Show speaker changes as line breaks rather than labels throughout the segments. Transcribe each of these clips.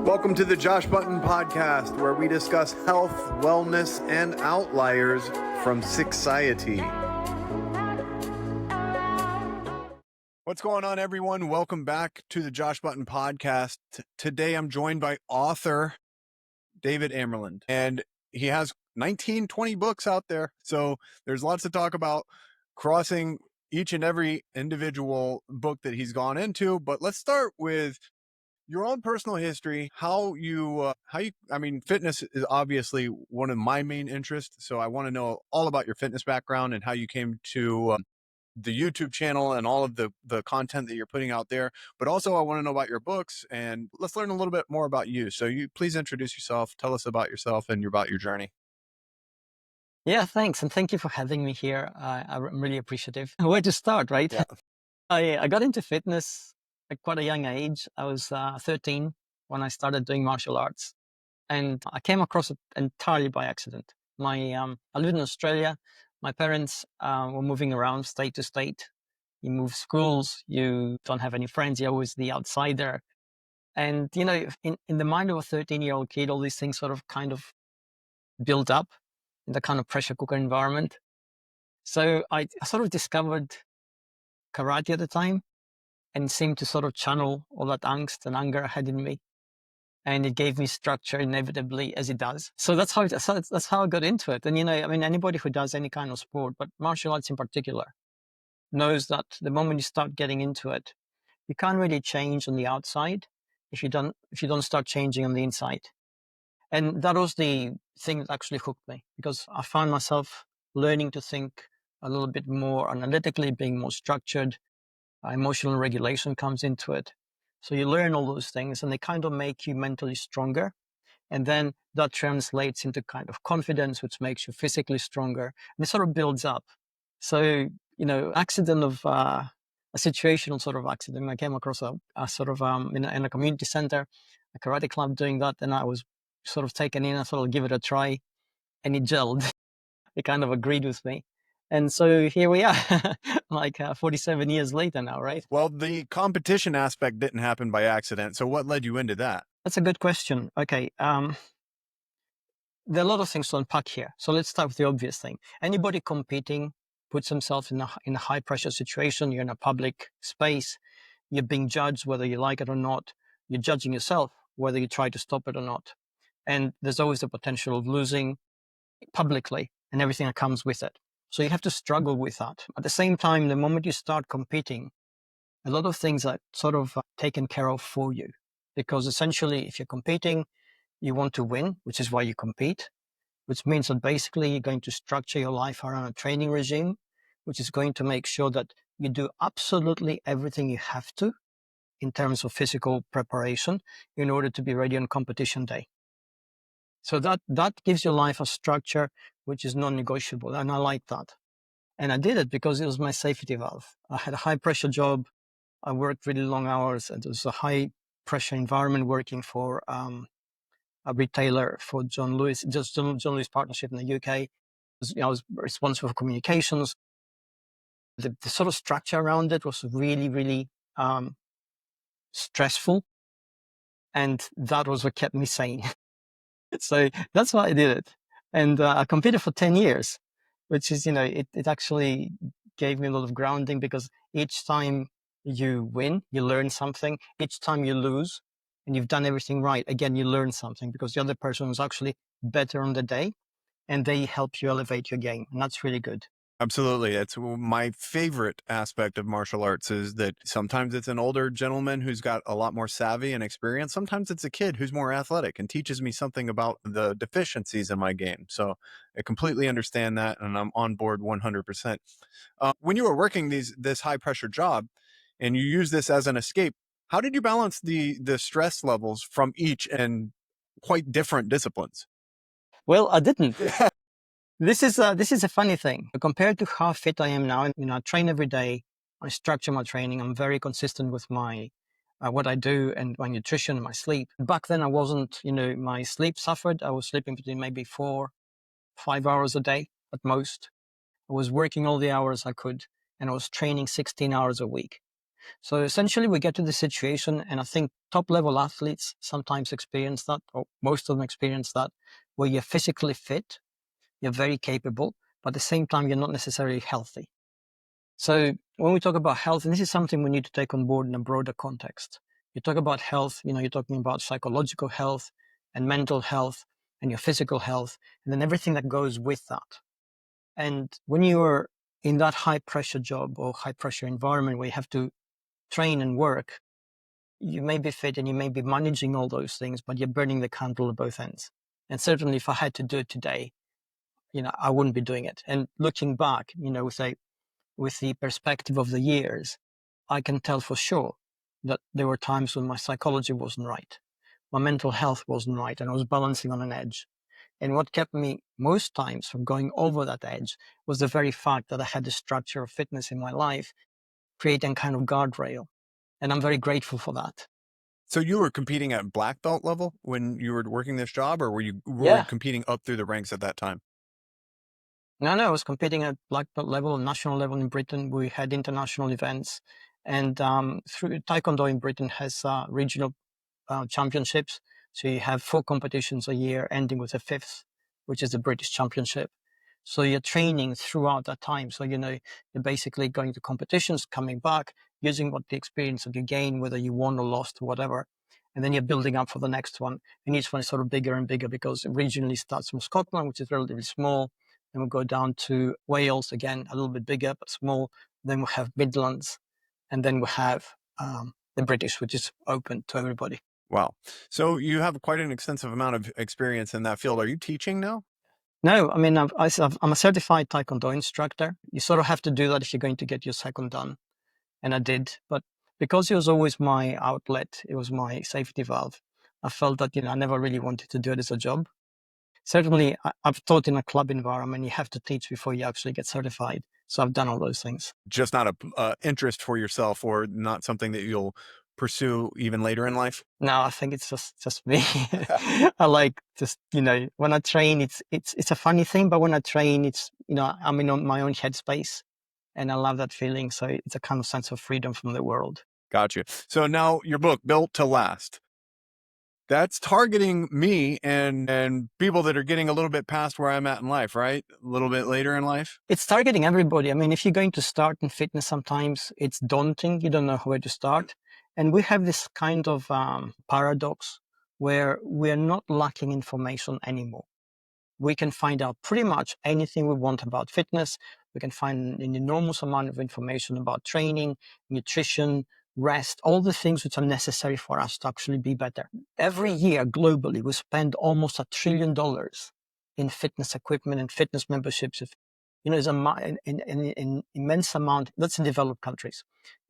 Welcome to the Josh Button Podcast, where we discuss health, wellness, and outliers from society. What's going on, everyone? Welcome back to the Josh Button Podcast. Today, I'm joined by author David Amerland, and he has 20 books out there. So there's lots to talk about, crossing each and every individual book that he's gone into. But let's start with your own personal history, fitness is obviously one of my main interests. So I want to know all about your fitness background and how you came to the YouTube channel and all of the content that you're putting out there. But also I want to know about your books, and let's learn a little bit more about you. So you please introduce yourself, tell us about yourself and about your journey.
Yeah, thanks. And thank you for having me here. I'm really appreciative. Where to start, right?
Yeah.
I got into fitness at quite a young age. I was 13 when I started doing martial arts, and I came across it entirely by accident. I lived in Australia. My parents were moving around state to state. You move schools, you don't have any friends, you're always the outsider. And, you know, in the mind of a 13-year-old kid, all these things sort of kind of build up in the kind of pressure cooker environment. So I sort of discovered karate at the time, and seemed to sort of channel all that angst and anger I had in me. And it gave me structure inevitably, as it does. So that's how I got into it. And, you know, I mean, anybody who does any kind of sport, but martial arts in particular, knows that the moment you start getting into it, you can't really change on the outside if you don't start changing on the inside. And that was the thing that actually hooked me, because I found myself learning to think a little bit more analytically, being more structured. Emotional regulation comes into it. So you learn all those things, and they kind of make you mentally stronger. And then that translates into kind of confidence, which makes you physically stronger. And it sort of builds up. So, you know, a situational sort of accident. I came across a sort of in a community center, a karate club doing that. And I was sort of taken in. I thought I'll give it a try, and it gelled. It kind of agreed with me. And so here we are, like 47 years later now, right?
Well, the competition aspect didn't happen by accident. So what led you into that?
That's a good question. Okay. There are a lot of things to unpack here. So let's start with the obvious thing. Anybody competing puts themselves in a high pressure situation. You're in a public space. You're being judged whether you like it or not. You're judging yourself whether you try to stop it or not. And there's always the potential of losing publicly and everything that comes with it. So you have to struggle with that. At the same time, the moment you start competing, a lot of things are sort of taken care of for you. Because essentially, if you're competing, you want to win, which is why you compete, which means that basically you're going to structure your life around a training regime, which is going to make sure that you do absolutely everything you have to in terms of physical preparation in order to be ready on competition day. So that gives your life a structure which is non-negotiable, and I like that. And I did it because it was my safety valve. I had a high pressure job. I worked really long hours, and it was a high pressure environment working for a retailer for John Lewis partnership in the UK. I was responsible for communications. The sort of structure around it was really, really stressful, and that was what kept me sane. So that's why I did it. And I competed for 10 years, which is, you know, it actually gave me a lot of grounding, because each time you win, you learn something. Each time you lose and you've done everything right, again, you learn something, because the other person was actually better on the day and they help you elevate your game. And that's really good.
Absolutely. It's my favorite aspect of martial arts, is that sometimes it's an older gentleman who's got a lot more savvy and experience. Sometimes it's a kid who's more athletic and teaches me something about the deficiencies in my game. So I completely understand that, and I'm on board 100%. When you were working this high pressure job and you use this as an escape, how did you balance the stress levels from each and quite different disciplines?
Well, I didn't. This is a funny thing. Compared to how fit I am now, you know, I train every day. I structure my training. I'm very consistent with my what I do and my nutrition and my sleep. Back then, I wasn't. You know, my sleep suffered. I was sleeping between maybe 4-5 hours a day at most. I was working all the hours I could, and I was training 16 hours a week. So essentially, we get to the situation, and I think top level athletes sometimes experience that, or most of them experience that, where you're physically fit, you're very capable, but at the same time, you're not necessarily healthy. So when we talk about health, and this is something we need to take on board in a broader context, you talk about health, you're talking about psychological health and mental health and your physical health, and then everything that goes with that. And when you're in that high pressure job or high pressure environment where you have to train and work, you may be fit and you may be managing all those things, but you're burning the candle at both ends. And certainly if I had to do it today, I wouldn't be doing it. And looking back, with the perspective of the years, I can tell for sure that there were times when my psychology wasn't right. My mental health wasn't right, and I was balancing on an edge. And what kept me most times from going over that edge was the very fact that I had the structure of fitness in my life, creating kind of guardrail. And I'm very grateful for that.
So you were competing at black belt level when you were working this job, or were you
Yeah.
competing up through the ranks at that time?
No, I was competing at black belt level, national level in Britain. We had international events. And through Taekwondo in Britain has regional championships. So you have 4 competitions a year, ending with a 5th, which is the British Championship. So you're training throughout that time. So, you're basically going to competitions, coming back, using what the experience that you gain, whether you won or lost or whatever. And then you're building up for the next one. And each one is sort of bigger and bigger because it regionally starts from Scotland, which is relatively small. Then we'll go down to Wales, again, a little bit bigger, but small. Then we have Midlands. And then we have the British, which is open to everybody.
Wow. So you have quite an extensive amount of experience in that field. Are you teaching now?
No, I mean, I'm a certified Taekwondo instructor. You sort of have to do that if you're going to get your second dan, and I did. But because it was always my outlet, it was my safety valve. I felt that I never really wanted to do it as a job. Certainly, I've taught in a club environment. You have to teach before you actually get certified. So I've done all those things.
Just not a interest for yourself, or not something that you'll pursue even later in life?
No, I think it's just me. I like just when I train, it's a funny thing, but when I train, it's I'm in my own headspace, and I love that feeling. So it's a kind of sense of freedom from the world.
Got you. So now your book, Built to Last, that's targeting me and people that are getting a little bit past where I'm at in life, right? A little bit later in life.
It's targeting everybody. I mean, if you're going to start in fitness, sometimes it's daunting. You don't know where to start. And we have this kind of paradox where we're not lacking information anymore. We can find out pretty much anything we want about fitness. We can find an enormous amount of information about training, nutrition, rest, all the things which are necessary for us to actually be better. Every year globally, we spend almost $1 trillion in fitness equipment and fitness memberships. It's an immense amount. That's in developed countries.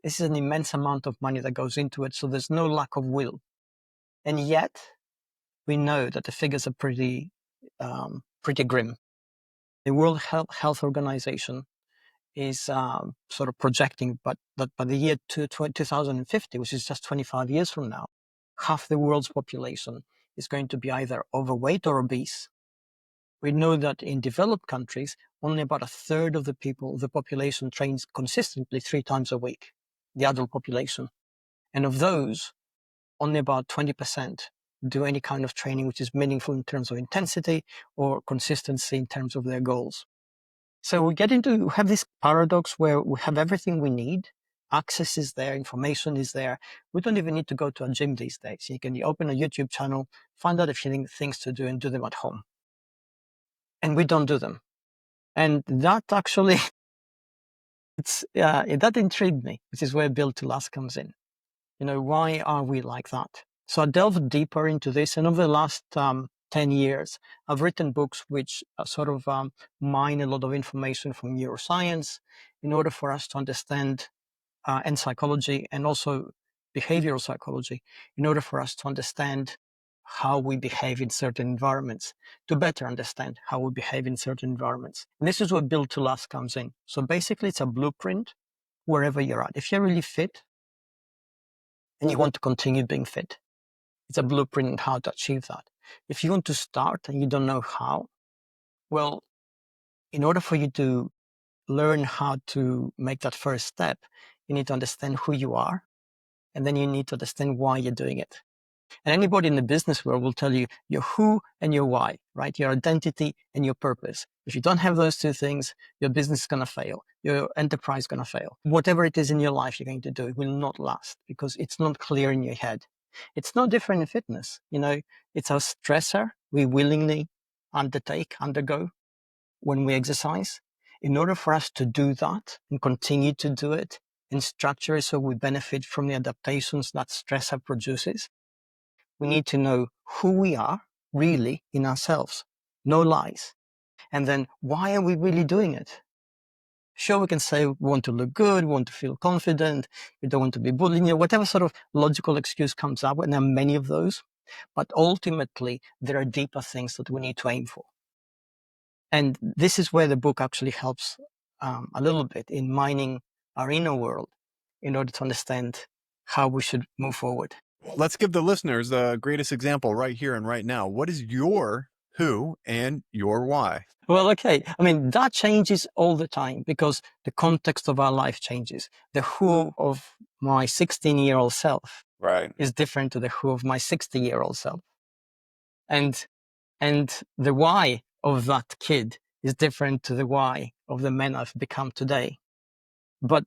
This is an immense amount of money that goes into it. So there's no lack of will. And yet we know that the figures are pretty grim. The World Health Organization is sort of projecting, but that by the year 2050, which is just 25 years from now, half the world's population is going to be either overweight or obese. We know that in developed countries, only about a third of the population trains consistently 3 times a week, the adult population. And of those, only about 20% do any kind of training which is meaningful in terms of intensity or consistency in terms of their goals. So we have this paradox where we have everything we need. Access is there, information is there. We don't even need to go to a gym these days. You can open a YouTube channel, find out a few things to do and do them at home. And we don't do them. And that actually, that intrigued me, which is where Build to Last comes in. Why are we like that? So I delved deeper into this, and over the last 10 years, I've written books which sort of mine a lot of information from neuroscience in order for us to understand, and psychology, and also behavioral psychology, in order for us to understand how we behave in certain environments, to better understand how we behave in certain environments. And this is where Build to Last comes in. So basically, it's a blueprint wherever you're at. If you're really fit, and you want to continue being fit, it's a blueprint on how to achieve that. If you want to start and you don't know how, well, in order for you to learn how to make that first step, You need to understand who you are, and then you need to understand why you're doing it. And anybody in the business world will tell you your who and your why, right? Your identity and your purpose. If you don't have those two things, your business is going to fail. Your enterprise is going to fail. Whatever it is in your life you're going to do, it will not last because it's not clear in your head. It's no different in fitness. It's a stressor we willingly undergo when we exercise. In order for us to do that and continue to do it and structure it so we benefit from the adaptations that stressor produces, we need to know who we are really in ourselves. No lies. And then why are we really doing it? Sure, we can say we want to look good, we want to feel confident, we don't want to be bullied, whatever sort of logical excuse comes up, and there are many of those. But ultimately, there are deeper things that we need to aim for. And this is where the book actually helps a little bit in mining our inner world in order to understand how we should move forward.
Let's give the listeners the greatest example right here and right now. What is your who and your why?
Well, okay. I mean, that changes all the time because the context of our life changes. The who of my 16-year-old self is different to the who of my 60-year-old self. And the why of that kid is different to the why of the man I've become today. But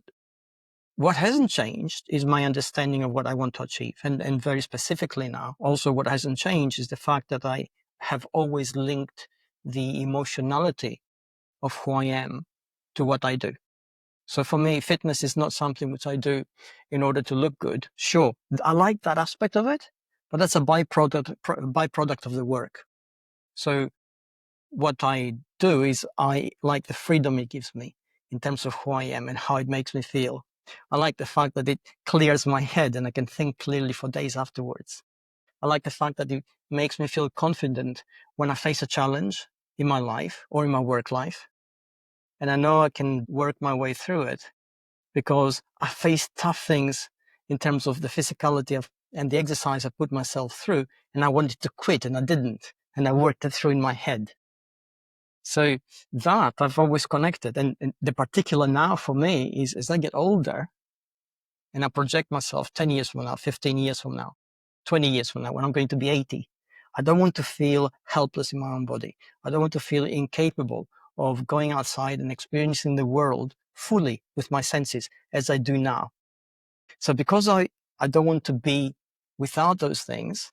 what hasn't changed is my understanding of what I want to achieve. And very specifically now, also what hasn't changed is the fact that I have always linked the emotionality of who I am to what I do. So for me, fitness is not something which I do in order to look good. Sure, I like that aspect of it, but that's a byproduct of the work. So what I do is I like the freedom it gives me in terms of who I am and how it makes me feel. I like the fact that it clears my head and I can think clearly for days afterwards. I like the fact that it makes me feel confident when I face a challenge in my life or in my work life. And I know I can work my way through it because I faced tough things in terms of the physicality and the exercise I put myself through. And I wanted to quit and I didn't. And I worked it through in my head. So that I've always connected. And the particular now for me is as I get older and I project myself 10 years from now, 15 years from now, 20 years from now, when I'm going to be 80, I don't want to feel helpless in my own body. I don't want to feel incapable of going outside and experiencing the world fully with my senses as I do now. So because I don't want to be without those things,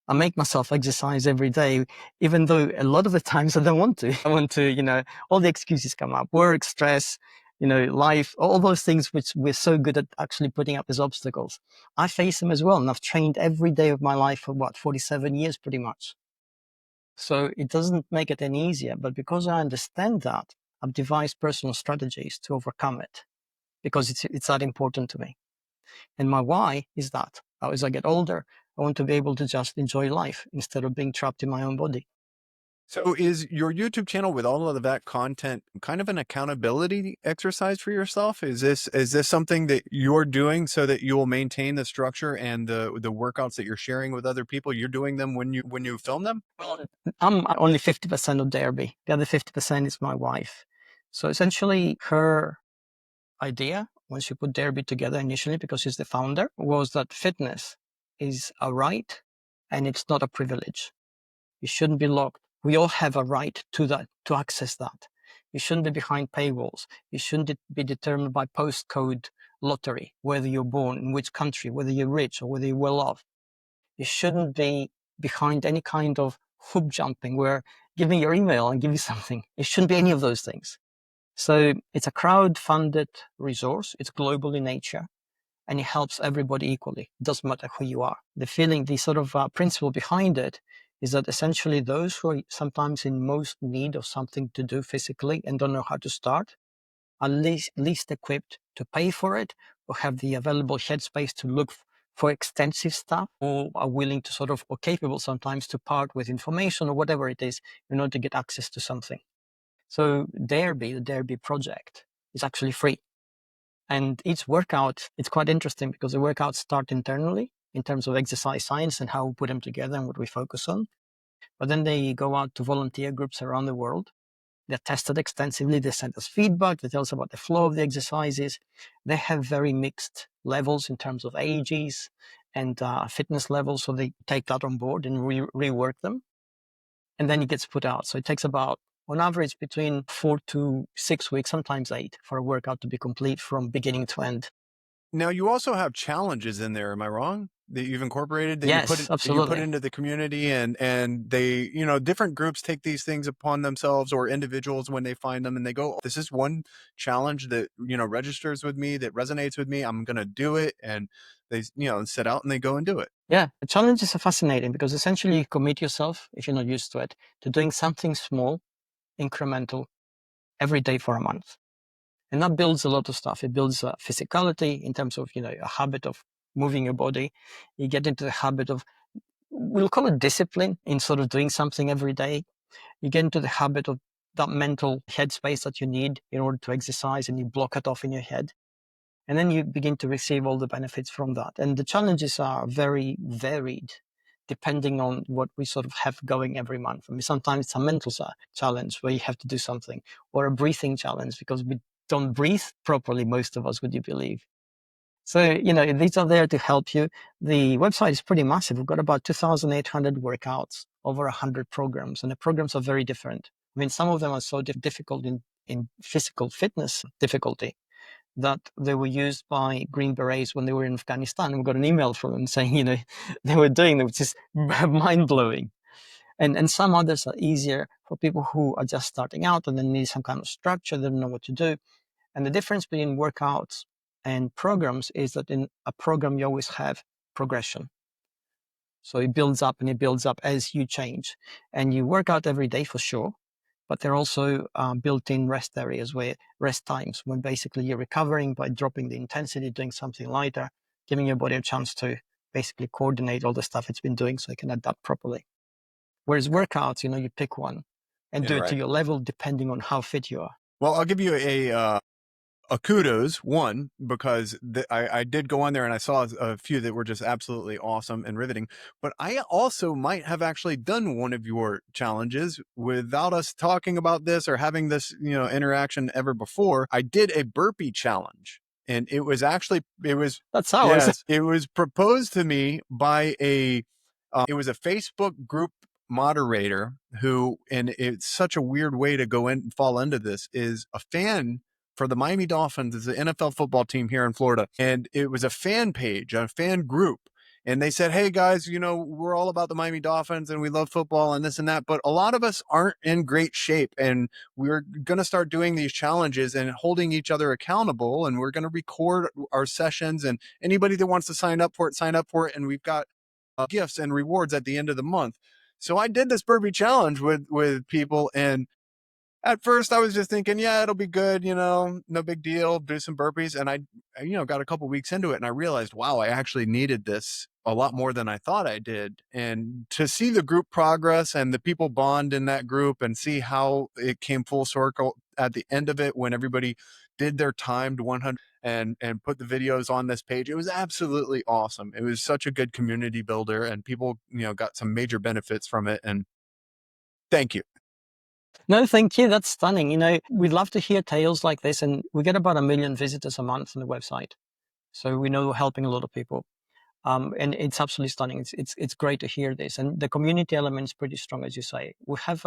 I make myself exercise every day, even though a lot of the times I don't want to. I want to, all the excuses come up, work, stress, life, all those things which we're so good at actually putting up as obstacles. I face them as well. And I've trained every day of my life for 47 years pretty much. So it doesn't make it any easier, but because I understand that, I've devised personal strategies to overcome it because it's that important to me. And my why is that as I get older, I want to be able to just enjoy life instead of being trapped in my own body.
So is your YouTube channel with all of that content kind of an accountability exercise for yourself? Is this something that you're doing so that you will maintain the structure and the workouts that you're sharing with other people? You're doing them when you film them?
Well, I'm only 50% of DareBee. The other 50% is my wife. So essentially her idea, once you put DareBee together initially, because she's the founder, was that fitness is a right and it's not a privilege. You shouldn't be locked. We all have a right to that, to access that. You shouldn't be behind paywalls. You shouldn't be determined by postcode lottery, whether you're born in which country, whether you're rich or whether you're well off. You shouldn't be behind any kind of hoop jumping where give me your email and give you something. It shouldn't be any of those things. So it's a crowd-funded resource. It's global in nature and it helps everybody equally. It doesn't matter who you are. The sort of principle behind it is that essentially those who are sometimes in most need of something to do physically and don't know how to start are least equipped to pay for it or have the available headspace to look for extensive stuff, or are willing to or capable sometimes to part with information or whatever it is in order to get access to something. So DareBee, the DareBee project, is actually free. And each workout, it's quite interesting because the workouts start internally in terms of exercise science and how we put them together and what we focus on. But then they go out to volunteer groups around the world. They're tested extensively. They send us feedback. They tell us about the flow of the exercises. They have very mixed levels in terms of ages and fitness levels. So they take that on board and rework them. And then it gets put out. So it takes about, on average, between 4 to 6 weeks, sometimes 8, for a workout to be complete from beginning to end.
Now you also have challenges in there, am I wrong? That you've incorporated that
Yes,
you put
absolutely.
into the community, and they, different groups take these things upon themselves, or individuals when they find them and they go, this is one challenge that, registers with me, that resonates with me. I'm going to do it. And they, set out and they go and do it.
Yeah, the challenges are fascinating because essentially you commit yourself, if you're not used to it, to doing something small, incremental, every day for a month. And that builds a lot of stuff. It builds physicality in terms of, a habit of moving your body. You get into the habit of, we'll call it discipline in sort of doing something every day. You get into the habit of that mental headspace that you need in order to exercise, and you block it off in your head. And then you begin to receive all the benefits from that. And the challenges are very varied depending on what we sort of have going every month. I mean, sometimes it's a mental challenge where you have to do something, or a breathing challenge because we don't breathe properly, most of us, would you believe? So, these are there to help you. The website is pretty massive. We've got about 2,800 workouts, over 100 programs, and the programs are very different. I mean, some of them are so difficult in physical fitness difficulty that they were used by Green Berets when they were in Afghanistan. We got an email from them saying, they were doing them, which is mind blowing. And some others are easier for people who are just starting out and then need some kind of structure. They don't know what to do. And the difference between workouts and programs is that in a program, you always have progression. So it builds up and it builds up as you change, and you work out every day for sure. But there are also built-in rest areas, where rest times, when basically you're recovering by dropping the intensity, doing something lighter, giving your body a chance to basically coordinate all the stuff it's been doing so it can adapt properly. Whereas workouts, you pick one and
Yeah,
do it to
right.
your level depending on how fit you are.
Well, I'll give you a kudos, one, because I did go on there and I saw a few that were just absolutely awesome and riveting. But I also might have actually done one of your challenges without us talking about this or having this, interaction ever before. I did a burpee challenge, and
That's ours.
yes, it was proposed to me by it was a Facebook group moderator who, and it's such a weird way to go in and fall into this, is a fan for the Miami Dolphins. Is the NFL football team here in Florida. And it was a fan page, a fan group. And they said, hey guys, we're all about the Miami Dolphins and we love football and this and that, but a lot of us aren't in great shape. And we're going to start doing these challenges and holding each other accountable. And we're going to record our sessions, and anybody that wants to sign up for it, sign up for it. And we've got gifts and rewards at the end of the month. So I did this burpee challenge with people, and at first I was just thinking, yeah, it'll be good, no big deal, do some burpees. And I got a couple weeks into it and I realized, wow, I actually needed this a lot more than I thought I did. And to see the group progress and the people bond in that group and see how it came full circle at the end of it, when everybody did their timed 100 and put the videos on this page, it was absolutely awesome. It was such a good community builder, and people, got some major benefits from it. And thank you.
No, thank you. That's stunning. We'd love to hear tales like this, and we get about 1 million visitors a month on the website. So we know we're helping a lot of people. And it's absolutely stunning. It's great to hear this, and the community element is pretty strong, as you say. We have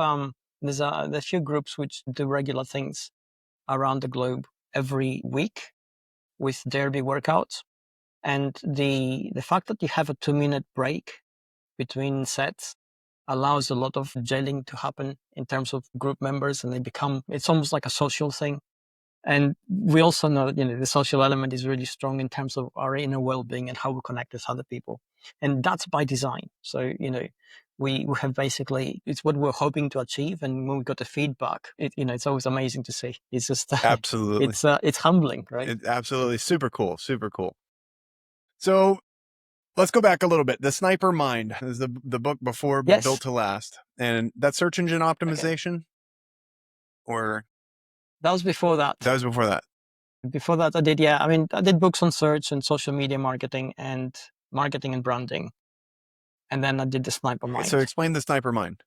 there's a few groups which do regular things around the globe every week with DareBee workouts, and the fact that you have a 2-minute break between sets allows a lot of gelling to happen in terms of group members, and it's almost like a social thing. And we also know that, the social element is really strong in terms of our inner well-being and how we connect with other people. And that's by design. So, we have basically, it's what we're hoping to achieve. And when we got the feedback, it's always amazing to see. It's just,
Absolutely.
it's humbling, right?
It absolutely super cool, super cool. So let's go back a little bit. The Sniper Mind is the book before
Yes.
Built to Last, and that's search engine
Okay.
optimization, or
That was before that.
that was before that.
Before that, I did books on search and social media marketing and branding. And then I did the Sniper
Okay, so
Mind.
explain the Sniper Mind.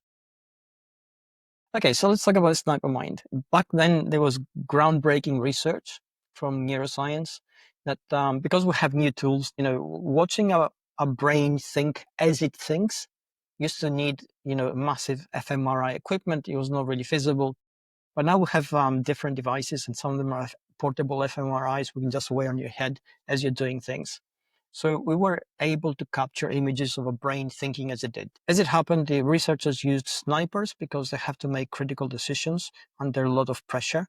Okay, so let's talk about sniper mind. Back then, there was groundbreaking research from neuroscience that because we have new tools, watching our brain think as it thinks used to need, massive fMRI equipment. It was not really feasible. But now we have different devices, and some of them are portable fMRIs we can just wear on your head as you're doing things. So we were able to capture images of a brain thinking as it did. As it happened, the researchers used snipers because they have to make critical decisions under a lot of pressure.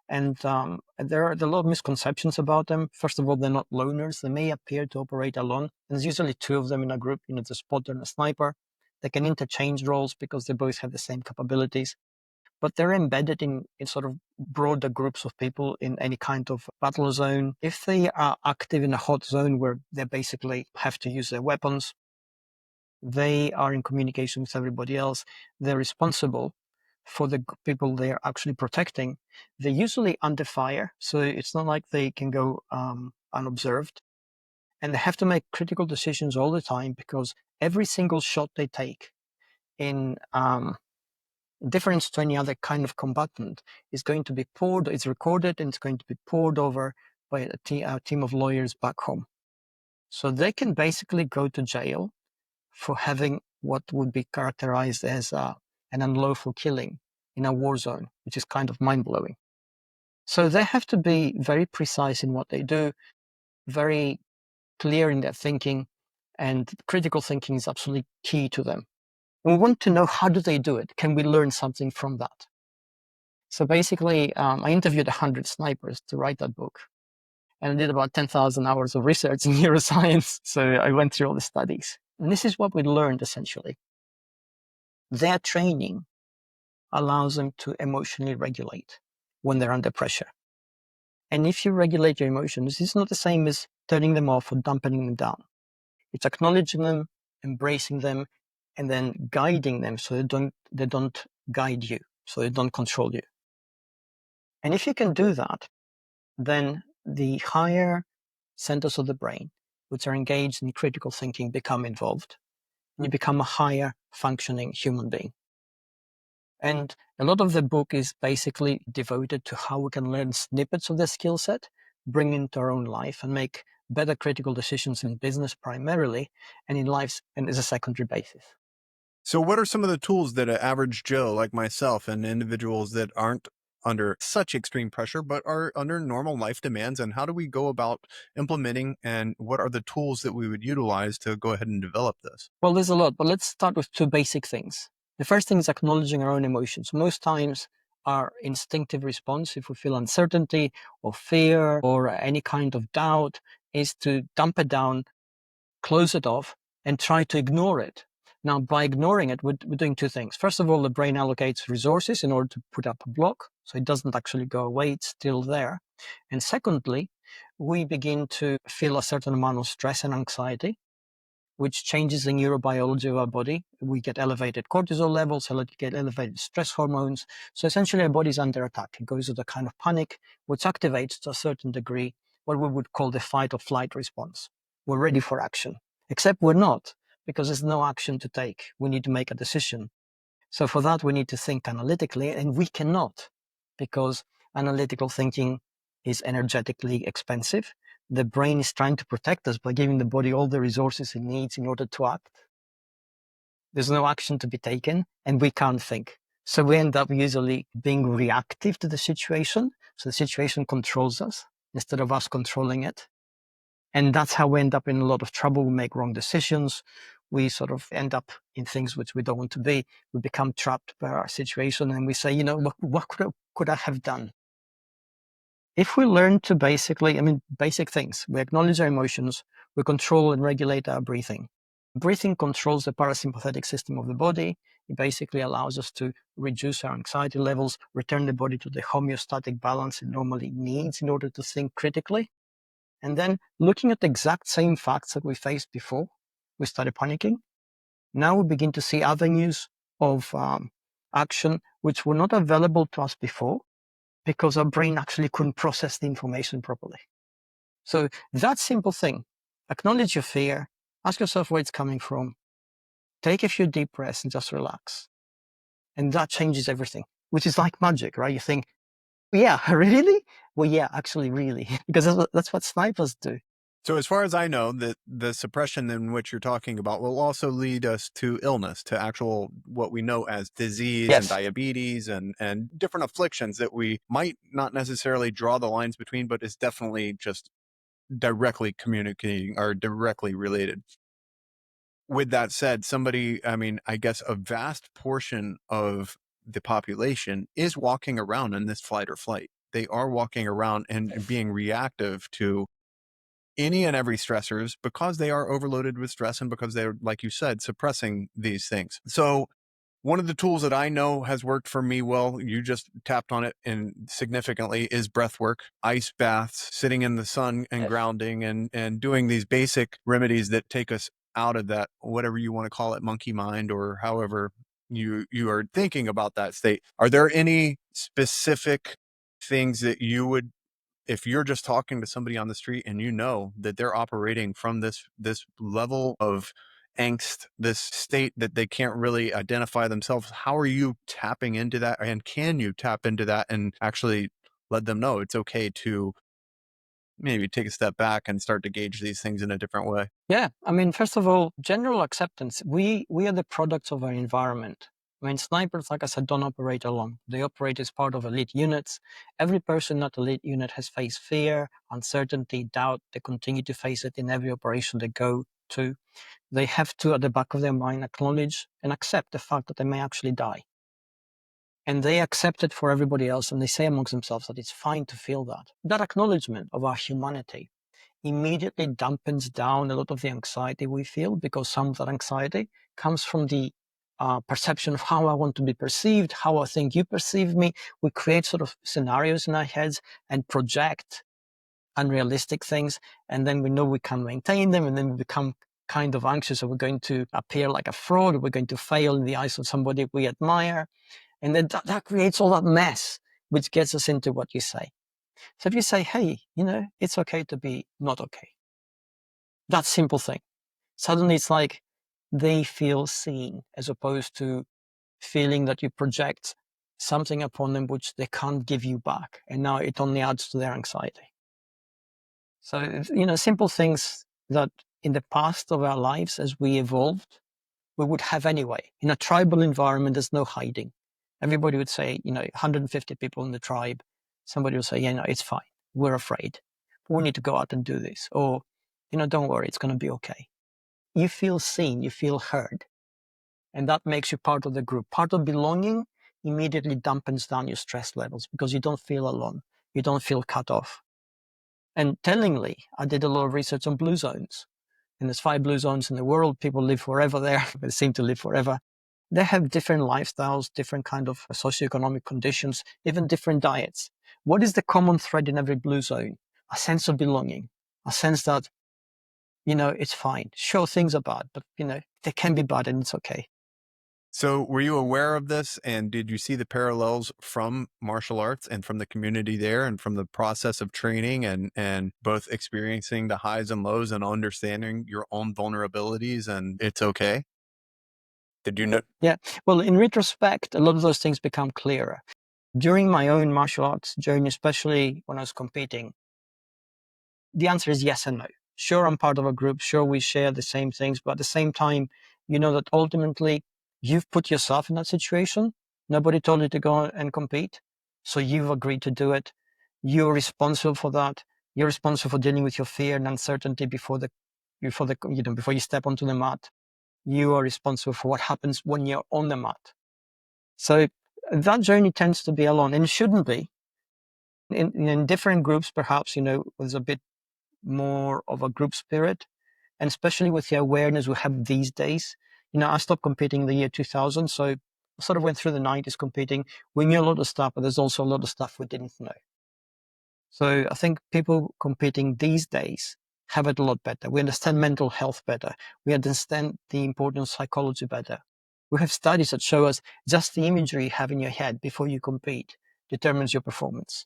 And there are a lot of misconceptions about them. First of all, they're not loners. They may appear to operate alone. And there's usually two of them in a group, the spotter and a sniper. They can interchange roles because they both have the same capabilities, but they're embedded in sort of broader groups of people in any kind of battle zone. If they are active in a hot zone where they basically have to use their weapons, they are in communication with everybody else. They're responsible for the people they're actually protecting. They're usually under fire, so it's not like they can go unobserved. And they have to make critical decisions all the time because every single shot they take in difference to any other kind of combatant is going to be poured, it's recorded, and it's going to be poured over by a team of lawyers back home. So they can basically go to jail for having what would be characterized as an unlawful killing in a war zone, which is kind of mind-blowing. So they have to be very precise in what they do, very clear in their thinking, and critical thinking is absolutely key to them. And we want to know, how do they do it? Can we learn something from that? So basically, I interviewed 100 snipers to write that book, and I did about 10,000 hours of research in neuroscience. So I went through all the studies. And this is what we learned essentially. Their training allows them to emotionally regulate when they're under pressure. And if you regulate your emotions, it's not the same as turning them off or dampening them down. It's acknowledging them, embracing them, and then guiding them so they don't guide you, so they don't control you. And if you can do that, then the higher centers of the brain, which are engaged in critical thinking, become involved. And you become a higher functioning human being. And a lot of the book is basically devoted to how we can learn snippets of the skill set, bring into our own life, and make better critical decisions in business primarily, and in life and as a secondary basis.
So, what are some of the tools that an average Joe like myself and individuals that aren't under such extreme pressure, but are under normal life demands? And how do we go about implementing? And what are the tools that we would utilize to go ahead and develop this?
Well, there's a lot, but let's start with two basic things. The first thing is acknowledging our own emotions. Most times, our instinctive response, if we feel uncertainty or fear or any kind of doubt, is to dump it down, close it off, and try to ignore it. Now, by ignoring it, we're doing two things. First of all, the brain allocates resources in order to put up a block, so it doesn't actually go away, it's still there. And secondly, we begin to feel a certain amount of stress and anxiety, which changes the neurobiology of our body. We get elevated cortisol levels, so we get elevated stress hormones. So essentially, our body's under attack. It goes into a kind of panic, which activates to a certain degree what we would call the fight or flight response. We're ready for action, except we're not, because there's no action to take. We need to make a decision. So for that, we need to think analytically, and we cannot, because analytical thinking is energetically expensive. The brain is trying to protect us by giving the body all the resources it needs in order to act. There's no action to be taken, and we can't think. So we end up usually being reactive to the situation. So the situation controls us instead of us controlling it. And that's how we end up in a lot of trouble. We make wrong decisions. We sort of end up in things which we don't want to be. We become trapped by our situation, and we say, what could I have done? If we learn to basic things, we acknowledge our emotions, we control and regulate our breathing. Breathing controls the parasympathetic system of the body. It basically allows us to reduce our anxiety levels, return the body to the homeostatic balance it normally needs in order to think critically. And then looking at the exact same facts that we faced before, we started panicking. Now we begin to see avenues of action which were not available to us before, because our brain actually couldn't process the information properly. So that simple thing, acknowledge your fear, ask yourself where it's coming from, take a few deep breaths and just relax. And that changes everything, which is like magic, right? You think, yeah, really? Well, yeah, actually, really, because that's what snipers do.
So as far as I know, the suppression in which you're talking about will also lead us to illness, to actual what we know as disease and
Yes.
diabetes and different afflictions that we might not necessarily draw the lines between, but is definitely just directly communicating or directly related. With that said, somebody, I mean, I guess a vast portion of the population is walking around in this flight or flight. They are walking around and being reactive to any and every stressors because they are overloaded with stress and because they're, like you said, suppressing these things. So one of the tools that I know has worked for me well, you just tapped on it and significantly, is breath work, ice baths, sitting in the sun and
Yes.
grounding and doing these basic remedies that take us out of that, whatever you want to call it, monkey mind, or however you are thinking about that state. Are there any specific things that you would, if you're just talking to somebody on the street and you know that they're operating from this level of angst, this state that they can't really identify themselves, how are you tapping into that, and can you tap into that and actually let them know it's okay to maybe take a step back and start to gauge these things in a different way?
Yeah, I mean, first of all, general acceptance. We are the products of our environment. I mean, snipers, like I said, don't operate alone. They operate as part of elite units. Every person at elite unit has faced fear, uncertainty, doubt. They continue to face it in every operation they go to. They have to, at the back of their mind, acknowledge and accept the fact that they may actually die. And they accept it for everybody else, and they say amongst themselves that it's fine to feel that. That acknowledgement of our humanity immediately dampens down a lot of the anxiety we feel, because some of that anxiety comes from the perception of how I want to be perceived, how I think you perceive me. We create sort of scenarios in our heads and project unrealistic things, and then we know we can't maintain them, and then we become kind of anxious, or we're going to appear like a fraud, or we're going to fail in the eyes of somebody we admire. And then that creates all that mess, which gets us into what you say. So if you say, hey, it's okay to be not okay, that simple thing, suddenly it's like they feel seen, as opposed to feeling that you project something upon them which they can't give you back. And now it only adds to their anxiety. So, simple things that in the past of our lives, as we evolved, we would have anyway. In a tribal environment, there's no hiding. Everybody would say, 150 people in the tribe. Somebody will say, yeah, no, it's fine. We're afraid. We need to go out and do this. Or, don't worry, it's going to be okay. You feel seen, you feel heard. And that makes you part of the group. Part of belonging immediately dampens down your stress levels, because you don't feel alone. You don't feel cut off. And tellingly, I did a lot of research on blue zones. And there's 5 blue zones in the world. People live forever there. They seem to live forever. They have different lifestyles, different kind of socioeconomic conditions, even different diets. What is the common thread in every blue zone? A sense of belonging, a sense that, it's fine. Sure, things are bad, but, they can be bad and it's okay.
So were you aware of this, and did you see the parallels from martial arts and from the community there and from the process of training and both experiencing the highs and lows and understanding your own vulnerabilities and it's okay? Did you know?
Yeah. Well, in retrospect, a lot of those things become clearer. During my own martial arts journey, especially when I was competing, the answer is yes and no. Sure, I'm part of a group. Sure, we share the same things, but at the same time, you know that ultimately you've put yourself in that situation. Nobody told you to go and compete. So you've agreed to do it. You're responsible for that. You're responsible for dealing with your fear and uncertainty before you step onto the mat. You are responsible for what happens when you're on the mat. So that journey tends to be alone, and it shouldn't be. In different groups, perhaps, there's a bit more of a group spirit, and especially with the awareness we have these days. I stopped competing in the year 2000, so I sort of went through the 90s competing. We knew a lot of stuff, but there's also a lot of stuff we didn't know. So I think people competing these days have it a lot better. We understand mental health better. We understand the importance of psychology better. We have studies that show us just the imagery you have in your head before you compete determines your performance,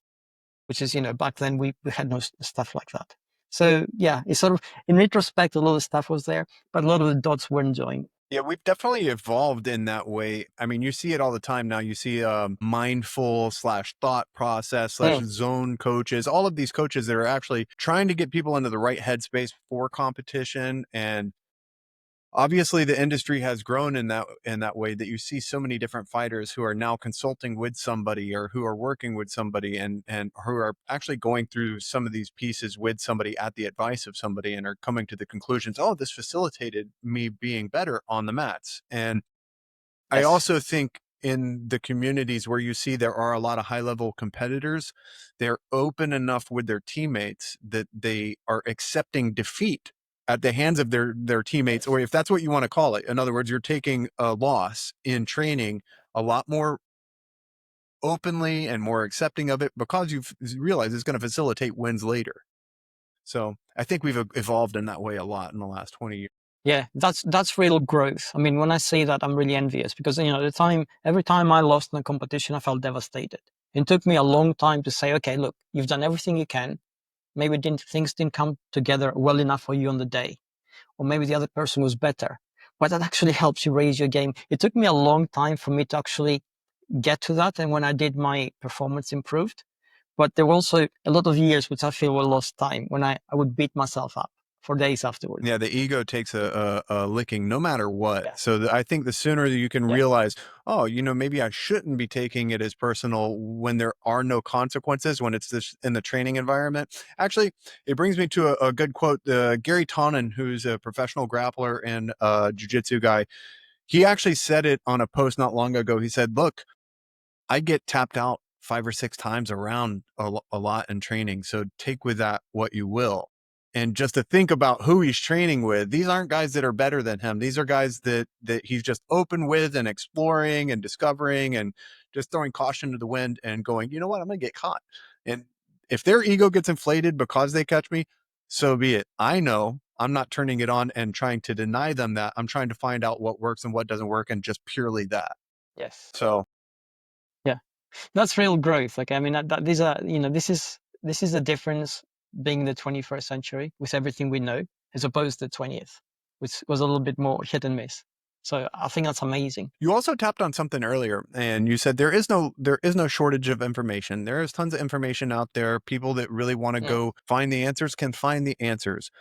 which is, back then we had no stuff like that. So yeah, it's sort of, in retrospect, a lot of stuff was there, but a lot of the dots weren't joined.
Yeah, we've definitely evolved in that way. I mean, you see it all the time now. You see mindful slash thought process slash
Mm,
zone coaches, all of these coaches that are actually trying to get people into the right headspace for competition. And obviously the industry has grown in that way, that you see so many different fighters who are now consulting with somebody or who are working with somebody, and who are actually going through some of these pieces with somebody at the advice of somebody, and are coming to the conclusions, oh, this facilitated me being better on the mats. And I
yes,
also think in the communities where you see there are a lot of high level competitors, they're open enough with their teammates that they are accepting defeat at the hands of their teammates,
yes,
or if that's what you want to call it. In other words, you're taking a loss in training a lot more openly and more accepting of it, because you've realized it's going to facilitate wins later. So I think we've evolved in that way a lot in the last 20 years.
yeah. That's real growth. I mean, when I see that, I'm really envious because the time every time I lost in a competition, I felt devastated. It took me a long time to say, okay, look, you've done everything you can. Maybe things didn't come together well enough for you on the day, or maybe the other person was better. But that actually helps you raise your game. It took me a long time for me to actually get to that, and when I did, my performance improved. But there were also a lot of years which I feel were lost time when I would beat myself up for days afterwards.
Yeah, the ego takes a licking no matter what.
Yeah,
So I think the sooner that you can
yeah,
realize, oh, maybe I shouldn't be taking it as personal when there are no consequences, when it's this in the training environment. Actually, it brings me to a good quote. Gary Tonin, who's a professional grappler and jiu-jitsu guy, he actually said it on a post not long ago. He said, look, I get tapped out 5 or 6 times around a lot in training, so take with that what you will. And just to think about who he's training with, these aren't guys that are better than him. These are guys that he's just open with and exploring and discovering, and just throwing caution to the wind and going, "You know what? I'm gonna get caught." And if their ego gets inflated because they catch me, so be it. I know I'm not turning it on and trying to deny them that. I'm trying to find out what works and what doesn't work, and just purely that.
yes,
So
yeah. That's real growth. Like I mean, these are this is the difference being the 21st century with everything we know, as opposed to the 20th, which was a little bit more hit and miss. So I think that's amazing.
you also tapped on something earlier, and you said there is no shortage of information. There is tons of information out there. People that really want to
Mm.
go find the answers can find the answers.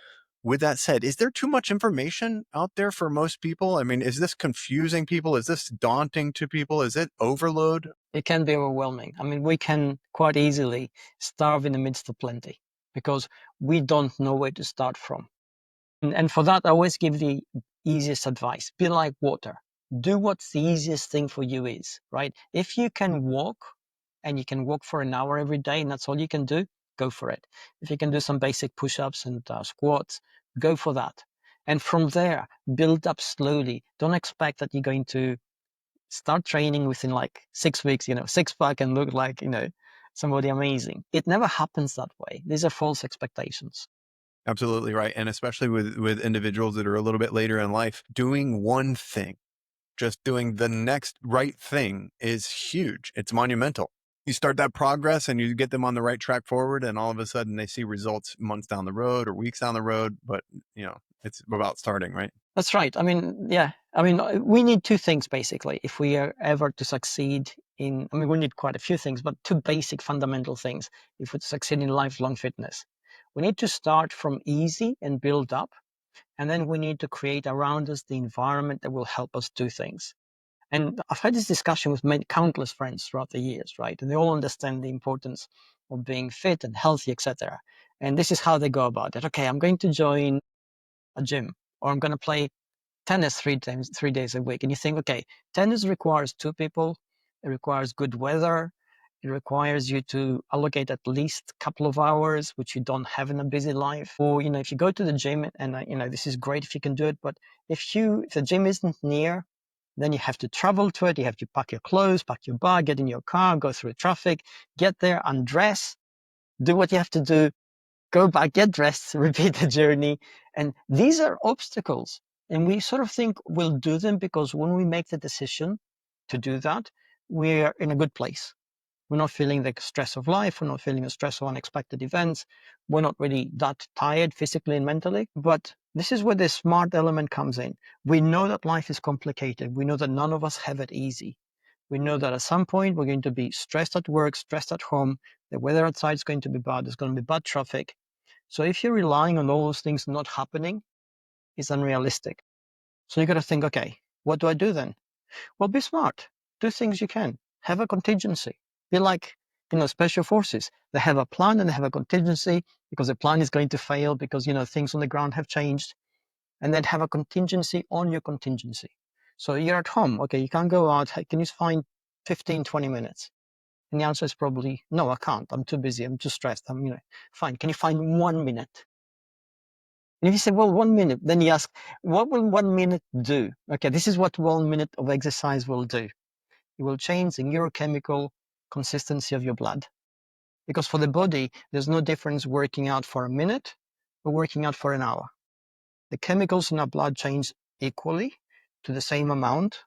With that said, is there too much information out there for most people? I mean, is this confusing people? Is this daunting to people? Is it overload?
It can be overwhelming. I mean, we can quite easily starve in the midst of plenty because we don't know where to start from. And for that, I always give the easiest advice. Be like water. Do what's the easiest thing for you is, right? If you can walk and you can walk for an hour every day and that's all you can do, go for it. If you can do some basic push-ups and squats, go for that. And from there, build up slowly. Don't expect that you're going to start training within like 6 weeks, six pack and look like, somebody amazing. It never happens that way. These are false expectations.
Absolutely right. And especially with individuals that are a little bit later in life, doing one thing, just doing the next right thing is huge. It's monumental. You start that progress and you get them on the right track forward, and all of a sudden they see results months down the road or weeks down the road. But, it's about starting, right?
That's right. I mean, yeah. I mean, we need two things basically if we are ever to succeed in. I mean, we need quite a few things, but two basic fundamental things if we succeed in lifelong fitness. We need to start from easy and build up, and then we need to create around us the environment that will help us do things. And I've had this discussion with many countless friends throughout the years, right? And they all understand the importance of being fit and healthy, etc. And this is how they go about it. Okay, I'm going to join a gym, or I'm going to play tennis 3 days a week. And you think, okay, tennis requires two people, it requires good weather, it requires you to allocate at least a couple of hours, which you don't have in a busy life. Or, if you go to the gym, and this is great if you can do it, but if the gym isn't near, then you have to travel to it, you have to pack your clothes, pack your bag, get in your car, go through traffic, get there, undress, do what you have to do, go back, get dressed, repeat the journey. And these are obstacles. And we sort of think we'll do them because when we make the decision to do that, we're in a good place. We're not feeling the stress of life. We're not feeling the stress of unexpected events. We're not really that tired physically and mentally. But This is where the smart element comes in. We know that life is complicated. We know that none of us have it easy. We know that at some point we're going to be stressed at work, stressed at home. The weather outside is going to be bad. There's going to be bad traffic. So if you're relying on all those things not happening, it's unrealistic. So you got to think, okay, what do I do then? Well, be smart. Do things you can. Have a contingency. Be like, special forces. They have a plan and they have a contingency because the plan is going to fail because, things on the ground have changed. And then have a contingency on your contingency. So you're at home. Okay, you can't go out. Hey, can you find 15, 20 minutes? And the answer is probably, no, I can't. I'm too busy. I'm too stressed. Fine. Can you find 1 minute? And if you say, well, 1 minute, then you ask, what will 1 minute do? Okay, this is what 1 minute of exercise will do. It will change the neurochemical consistency of your blood. Because for the body, there's no difference working out for a minute or working out for an hour. The chemicals in our blood change equally to the same amount.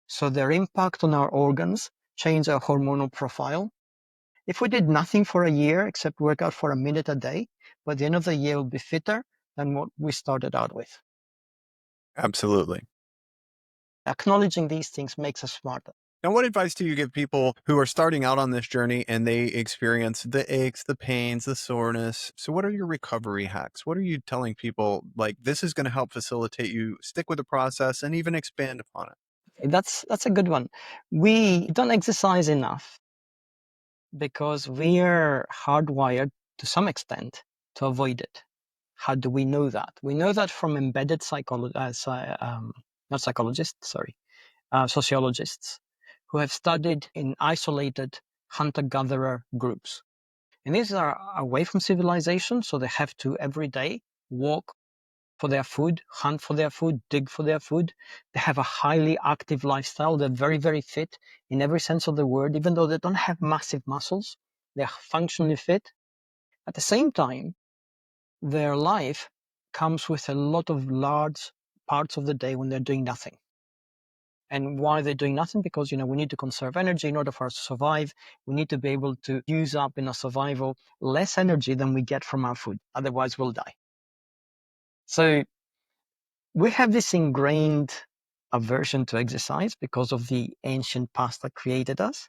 So their impact on our organs change our hormonal profile. If we did nothing for a year except work out for a minute a day, by the end of the year, we'll be fitter than what we started out with.
Absolutely.
Acknowledging these things makes us smarter.
Now, what advice do you give people who are starting out on this journey and they experience the aches, the pains, the soreness? So what are your recovery hacks? What are you telling people, like, this is going to help facilitate you stick with the process and even expand upon it?
That's a good one. We don't exercise enough because we're hardwired to some extent to avoid it. How do we know that? We know that from embedded not psychologists, sorry, sociologists who have studied in isolated hunter-gatherer groups. And these are away from civilization, so they have to every day walk for their food, hunt for their food, dig for their food. They have a highly active lifestyle. They're very, very fit in every sense of the word, even though they don't have massive muscles. They're functionally fit. At the same time, their life comes with a lot of large parts of the day when they're doing nothing. And why they're doing nothing? Because, we need to conserve energy in order for us to survive. We need to be able to use up in our survival less energy than we get from our food. Otherwise, we'll die. So we have this ingrained aversion to exercise because of the ancient past that created us.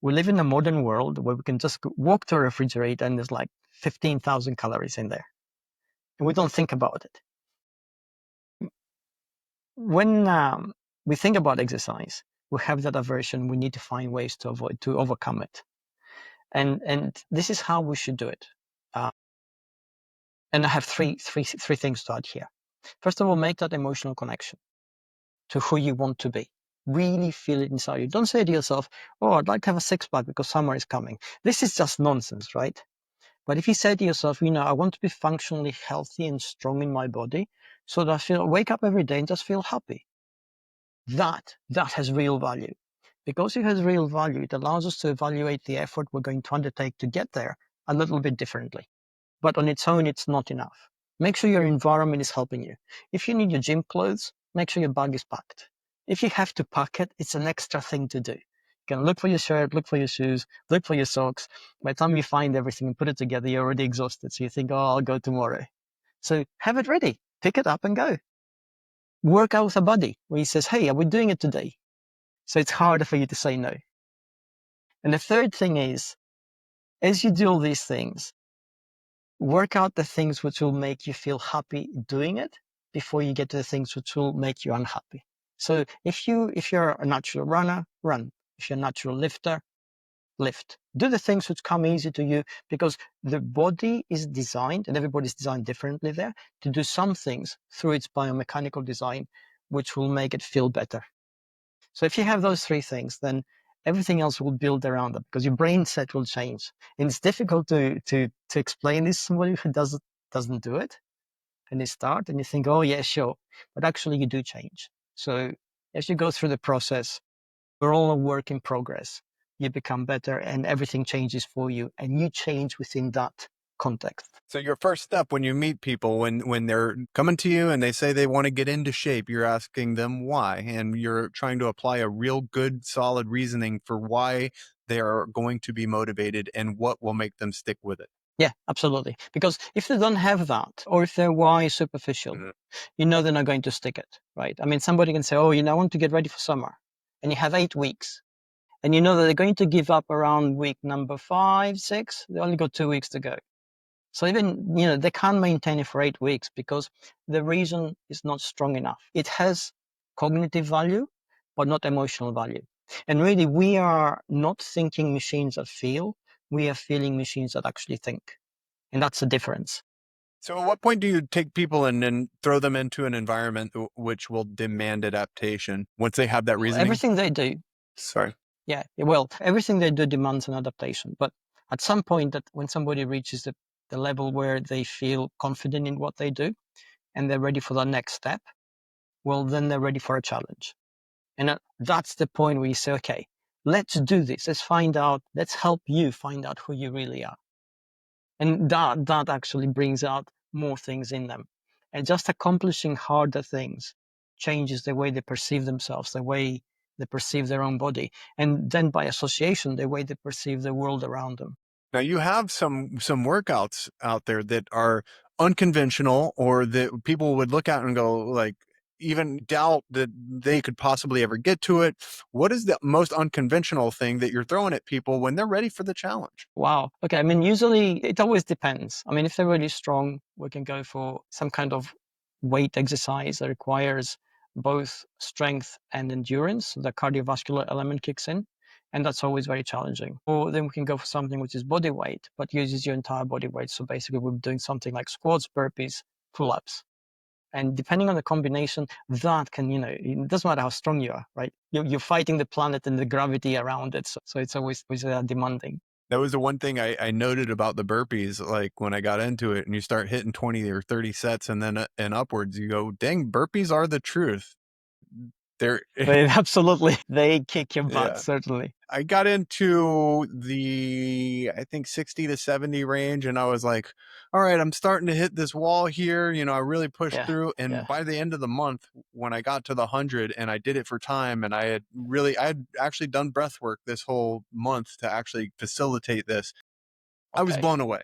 We live in a modern world where we can just walk to a refrigerator and there's like 15,000 calories in there. And we don't think about it. When we think about exercise, we have that aversion. We need to find ways to overcome it. And this is how we should do it. And I have three things to add here. First of all, make that emotional connection to who you want to be. Really feel it inside you. Don't say to yourself, oh, I'd like to have a six-pack because summer is coming. This is just nonsense, right? But if you say to yourself, I want to be functionally healthy and strong in my body so that I wake up every day and just feel happy. That has real value. Because it has real value, it allows us to evaluate the effort we're going to undertake to get there a little bit differently. But on its own, it's not enough. Make sure your environment is helping you. If you need your gym clothes, make sure your bag is packed. If you have to pack it, it's an extra thing to do. You can look for your shirt, look for your shoes, look for your socks. By the time you find everything and put it together, you're already exhausted. So you think, oh, I'll go tomorrow. So have it ready. Pick it up and go. Work out with a buddy where he says, hey, are we doing it today? So it's harder for you to say no. And the third thing is, as you do all these things, work out the things which will make you feel happy doing it before you get to the things which will make you unhappy. So if you're a natural runner, run. If you're a natural lifter, lift. Do the things which come easy to you because the body is designed, and everybody's designed differently there, to do some things through its biomechanical design, which will make it feel better. So if you have those three things, then everything else will build around it because your brain set will change. And it's difficult to explain this to somebody who doesn't do it. And they start and you think, oh yeah, sure. But actually you do change. So as you go through the process, we're all a work in progress. You become better and everything changes for you and you change within that context.
So your first step when you meet people, when they're coming to you and they say they want to get into shape, you're asking them why, and you're trying to apply a real good, solid reasoning for why they are going to be motivated and what will make them stick with it.
Yeah, absolutely. Because if they don't have that, or if their why is superficial,
Mhm.
they're not going to stick it, right? I mean, somebody can say, oh, I want to get ready for summer. And you have 8 weeks. And you know that they're going to give up around week number 5, 6. They only got 2 weeks to go. So even, they can't maintain it for 8 weeks because the reason is not strong enough. It has cognitive value, but not emotional value. And really, we are not thinking machines that feel. We are feeling machines that actually think. And that's the difference.
So at what point do you take people and throw them into an environment which will demand adaptation once they have that
Well,
reasoning?
everything they do,
Sorry.
well, everything they do demands an adaptation. But at some point, that when somebody reaches the level where they feel confident in what they do and they're ready for the next step, well, then they're ready for a challenge. And that's the point where you say, okay, let's do this. Let's help you find out who you really are. And that actually brings out more things in them. And just accomplishing harder things changes the way they perceive themselves, the way they perceive their own body, and then by association, the way they perceive the world around them.
Now you have some workouts out there that are unconventional or that people would look at and go like even doubt that they could possibly ever get to it. What is the most unconventional thing that you're throwing at people when they're ready for the challenge?
Wow. Okay. I mean, usually it always depends. I mean, if they're really strong, we can go for some kind of weight exercise that requires both strength and endurance. So the cardiovascular element kicks in, and that's always very challenging. Or then we can go for something which is body weight, but uses your entire body weight. So basically, we're doing something like squats, burpees, pull ups. And depending on the combination, that can, it doesn't matter how strong you are, right? You're fighting the planet and the gravity around it. So it's always demanding.
That was the one thing I noted about the burpees, like when I got into it and you start hitting 20 or 30 sets and then and upwards, you go, dang, burpees are the truth. They're,
They absolutely they kick your butt,
yeah.
certainly.
I got into the, I think 60 to 70 range. And I was like, all right, I'm starting to hit this wall here. I really pushed
Yeah,
through. And
yeah,
by the end of the month, when I got to the 100 and I did it for time, and I had actually done breath work this whole month to actually facilitate this. I was
okay,
blown away.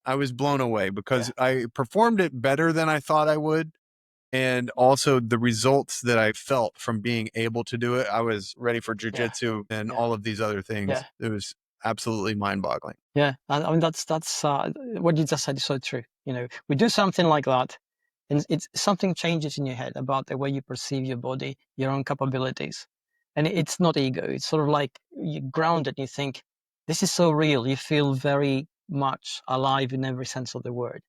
I was blown away because
yeah,
I performed it better than I thought I would. And also the results that I felt from being able to do it, I was ready for
yeah,
jujitsu and
yeah,
all of these other things.
yeah,
It was absolutely mind boggling.
yeah. I mean, that's what you just said is so true. We do something like that, and it's something changes in your head about the way you perceive your body, your own capabilities, and it's not ego. It's sort of like you grounded. You think this is so real. You feel very much alive in every sense of the word,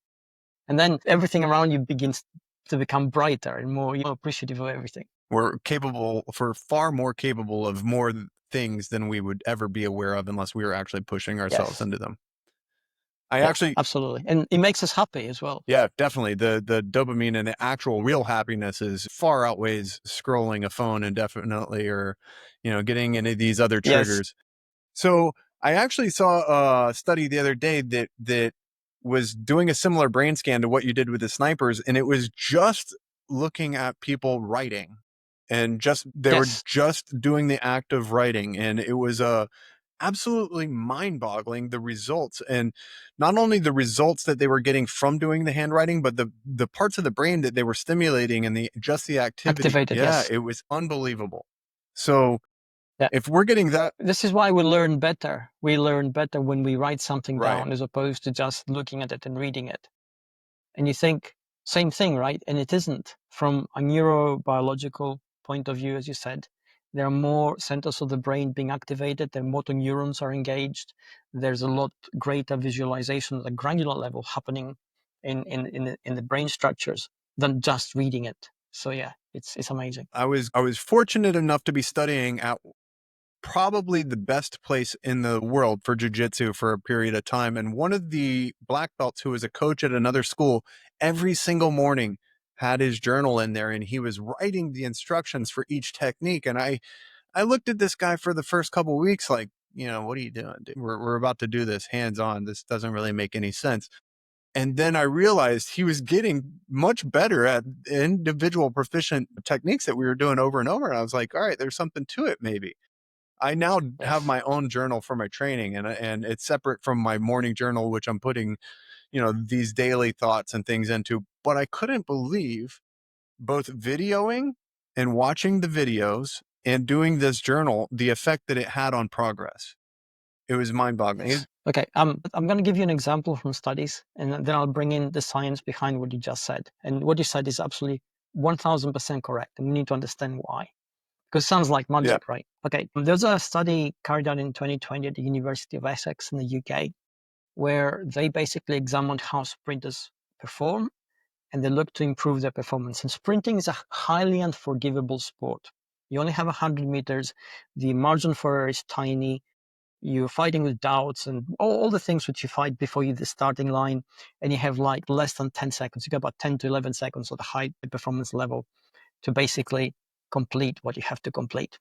and then everything around you begins to become brighter and more appreciative of everything.
We're far more capable of more things than we would ever be aware of unless we were actually pushing ourselves
Yes.
into them. I
Yeah,
actually,
absolutely. And it makes us happy as well.
yeah, definitely. The dopamine and the actual real happiness is far outweighs scrolling a phone indefinitely or, getting any of these other
Yes.
triggers. So I actually saw a study the other day that was doing a similar brain scan to what you did with the snipers, and it was just looking at people writing, and just they were
Yes.
just doing the act of writing, and it was absolutely mind-boggling the results, and not only the results that they were getting from doing the handwriting, but the parts of the brain that they were stimulating and the activity.
Activated.
Yeah,
Yes.
it was unbelievable. So
Yeah.
if we're getting that
This is why we learn better. We learn better when we write something
right.
down as opposed to just looking at it and reading it. And you think, same thing, right? And it isn't. From a neurobiological point of view, as you said, there are more centers of the brain being activated, the motor neurons are engaged. There's a lot greater visualization at a granular level happening in the brain structures than just reading it. So yeah, it's amazing.
I was fortunate enough to be studying at probably the best place in the world for jujitsu for a period of time. And one of the black belts who was a coach at another school, every single morning had his journal in there and he was writing the instructions for each technique. And I looked at this guy for the first couple of weeks, like, what are you doing? Dude? We're about to do this hands on. This doesn't really make any sense. And then I realized he was getting much better at individual proficient techniques that we were doing over and over. And I was like, all right, there's something to it, maybe. I now have
Yes.
my own journal for my training, and it's separate from my morning journal, which I'm putting, these daily thoughts and things into. But I couldn't believe both videoing and watching the videos and doing this journal, the effect that it had on progress. It was mind boggling.
Yes. Okay. I'm going to give you an example from studies, and then I'll bring in the science behind what you just said. And what you said is absolutely 1000% correct. And we need to understand why. Because it sounds like
Yeah.
magic, right? Okay. There's a study carried out in 2020 at the University of Essex in the UK, where they basically examined how sprinters perform and they look to improve their performance. And sprinting is a highly unforgivable sport. You only have 100 meters. The margin for error is tiny. You're fighting with doubts and all the things which you fight before you the starting line. And you have like less than 10 seconds. You got about 10 to 11 seconds at the high performance level to basically complete what you have to complete.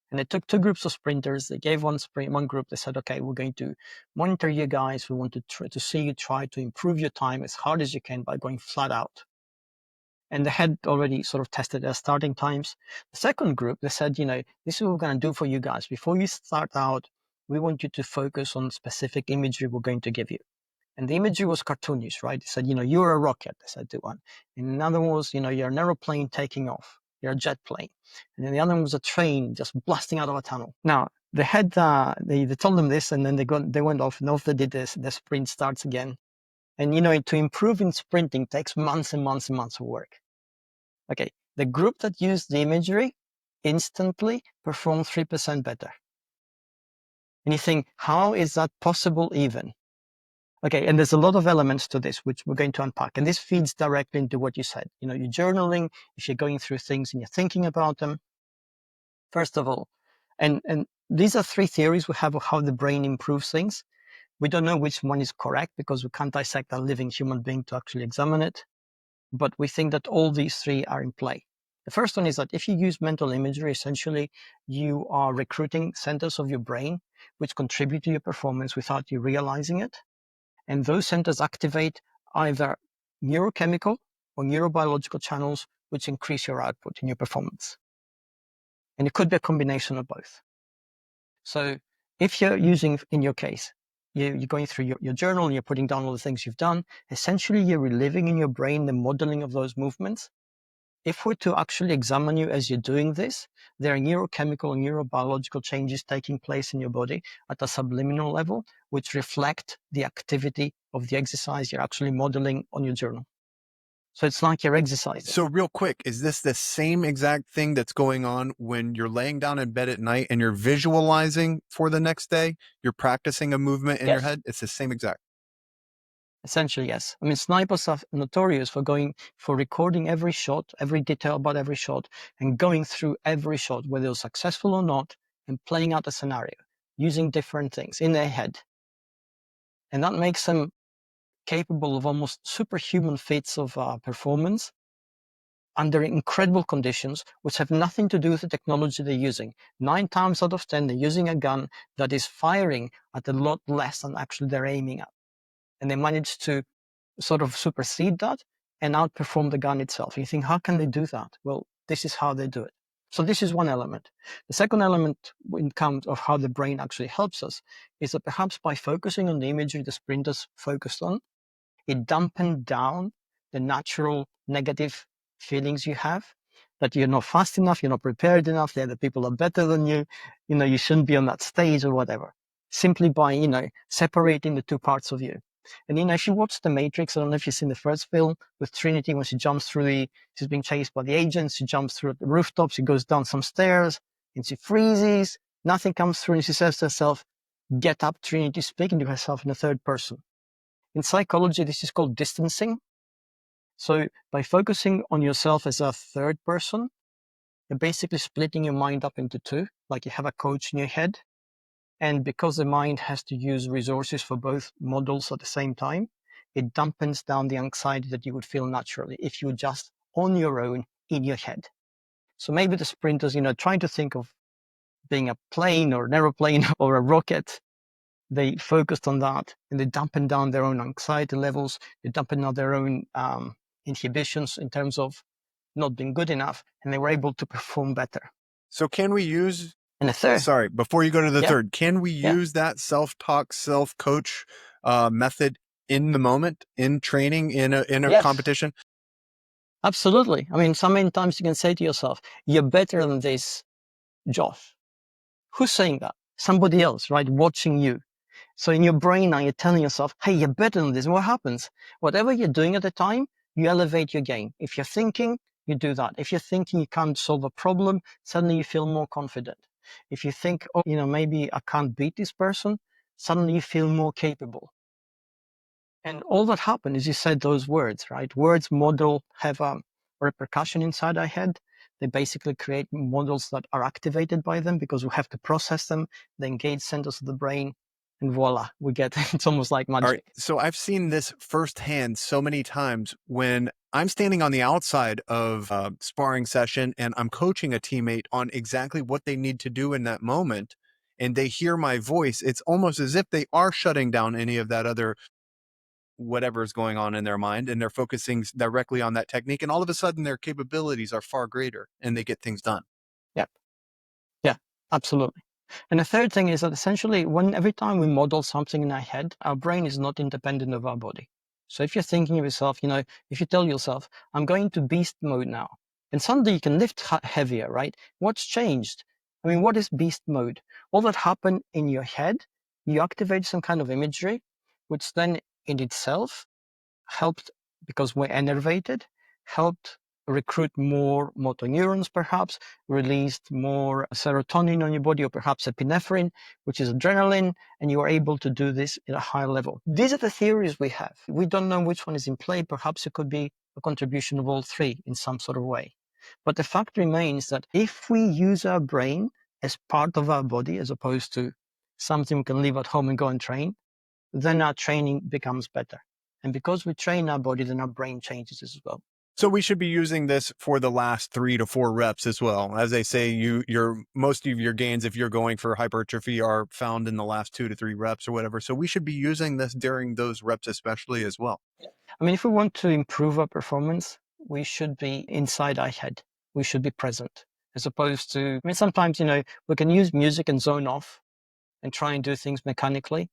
And they took two groups of sprinters. They gave one group. They said, okay, we're going to monitor you guys. We want to try to see you try to improve your time as hard as you can by going flat out. And they had already sort of tested their starting times. The second group, they said, this is what we're going to do for you guys. Before you start out, we want you to focus on specific imagery we're going to give you. And the imagery was cartoonish, right? They said, you're a rocket, they said to one. And another one was, you're an aeroplane taking off. You're a jet plane. And then the other one was a train just blasting out of a tunnel. Now, they had, they told them this, and then they went off, and off they did this. The sprint starts again. And, to improve in sprinting takes months and months and months of work. Okay, the group that used the imagery instantly performed 3% better. And you think, how is that possible even? Okay, and there's a lot of elements to this, which we're going to unpack. And this feeds directly into what you said. You're journaling, if you're going through things and you're thinking about them, first of all. And these are three theories we have of how the brain improves things. We don't know which one is correct because we can't dissect a living human being to actually examine it. But we think that all these three are in play. The first one is that if you use mental imagery, essentially you are recruiting centers of your brain which contribute to your performance without you realizing it. And those centers activate either neurochemical or neurobiological channels which increase your output and your performance. And it could be a combination of both. So if you're using, in your case, you're going through your journal and you're putting down all the things you've done, essentially you're reliving in your brain the modeling of those movements. If we're to actually examine you as you're doing this, there are neurochemical and neurobiological changes taking place in your body at a subliminal level, which reflect the activity of the exercise you're actually modeling on your journal. So it's like you're exercising.
So real quick, is this the same exact thing that's going on when you're laying down in bed at night and you're visualizing for the next day? You're practicing a movement in your
Yes.
head? It's the same exact.
Essentially, yes. I mean, snipers are notorious for recording every shot, every detail about every shot, and going through every shot, whether it was successful or not, and playing out a scenario using different things in their head. And that makes them capable of almost superhuman feats of performance under incredible conditions, which have nothing to do with the technology they're using. 9 times out of 10, they're using a gun that is firing at a lot less than actually they're aiming at. And they manage to sort of supersede that and outperform the gun itself. You think, how can they do that? Well, this is how they do it. So this is one element. The second element in terms of how the brain actually helps us is that perhaps by focusing on the imagery the sprinters focused on, it dampened down the natural negative feelings you have, that you're not fast enough, you're not prepared enough, the other people are better than you, you shouldn't be on that stage or whatever, simply by, separating the two parts of you. And, if you watch The Matrix, I don't know if you've seen the first film with Trinity, when she jumps through she's being chased by the agents, she jumps through the rooftop, she goes down some stairs, and she freezes, nothing comes through, and she says to herself, "Get up, Trinity," speaking to herself in the third person. In psychology, this is called distancing. So by focusing on yourself as a third person, you're basically splitting your mind up into two, like you have a coach in your head. And because the mind has to use resources for both models at the same time, it dampens down the anxiety that you would feel naturally if you were just on your own in your head. So maybe the sprinters, trying to think of being a plane or an aeroplane or a rocket, they focused on that and they dampened down their own anxiety levels. They dampened down their own inhibitions in terms of not being good enough, and they were able to perform better.
So can we use
And the third,
Sorry, before you go to the
yeah,
third, can we
yeah,
use that self-talk, self-coach method in the moment, in training, in a
yes,
competition?
absolutely. I mean, so many times you can say to yourself, you're better than this, Josh. Who's saying that? Somebody else, right? Watching you. So in your brain now, you're telling yourself, hey, you're better than this. And what happens? Whatever you're doing at the time, you elevate your game. If you're thinking, you do that. If you're thinking you can't solve a problem, suddenly you feel more confident. If you think, oh, maybe I can't beat this person, suddenly you feel more capable. And all that happened is you said those words, right? Words model have a repercussion inside our head. They basically create models that are activated by them because we have to process them, the engaged centers of the brain, and voila, we get it's almost like
All right.
magic.
So I've seen this firsthand so many times when I'm standing on the outside of a sparring session and I'm coaching a teammate on exactly what they need to do in that moment. And they hear my voice. It's almost as if they are shutting down any of that other whatever's going on in their mind and they're focusing directly on that technique. And all of a sudden, their capabilities are far greater and they get things done.
Yeah, yeah, absolutely. And the third thing is that essentially, when every time we model something in our head, our brain is not independent of our body. So if you're thinking of yourself, if you tell yourself, I'm going to beast mode now, and suddenly you can lift heavier, right? What's changed? I mean, what is beast mode? All that happened in your head, you activate some kind of imagery, which then in itself helped, because we're enervated, helped recruit more motor neurons, perhaps, released more serotonin on your body, or perhaps epinephrine, which is adrenaline, and you are able to do this at a higher level. These are the theories we have. We don't know which one is in play. Perhaps it could be a contribution of all three in some sort of way. But the fact remains that if we use our brain as part of our body, as opposed to something we can leave at home and go and train, then our training becomes better. And because we train our body, then our brain changes as well.
So we should be using this for the last 3 to 4 reps as well. As they say, your most of your gains, if you're going for hypertrophy, are found in the last 2 to 3 reps or whatever. So we should be using this during those reps, especially as well.
I mean, if we want to improve our performance, we should be inside our head. We should be present, as opposed to, I mean, sometimes, we can use music and zone off and try and do things mechanically.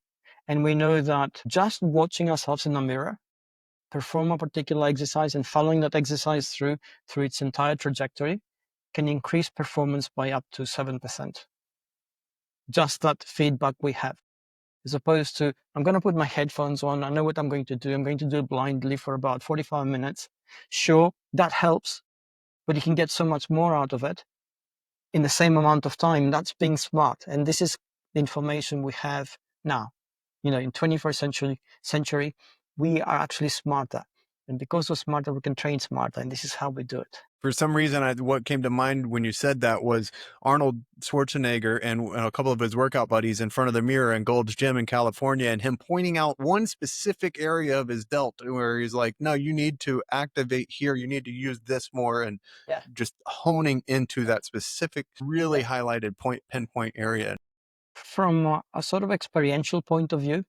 And we know that just watching ourselves in the mirror, perform a particular exercise and following that exercise through its entire trajectory can increase performance by up to 7%. Just that feedback we have, as opposed to, I'm going to put my headphones on. I know what I'm going to do. I'm going to do it blindly for about 45 minutes. Sure, that helps, but you can get so much more out of it in the same amount of time. That's being smart. And this is the information we have now. In 21st century, we are actually smarter. And because we're smarter, we can train smarter. And this is how we do it.
For some reason, what came to mind when you said that was Arnold Schwarzenegger and a couple of his workout buddies in front of the mirror in Gold's Gym in California, and him pointing out one specific area of his delt where he's like, no, you need to activate here. You need to use this more, and
Yeah.
just honing into that specific, really
Yeah.
highlighted pinpoint area.
From a sort of experiential point of view,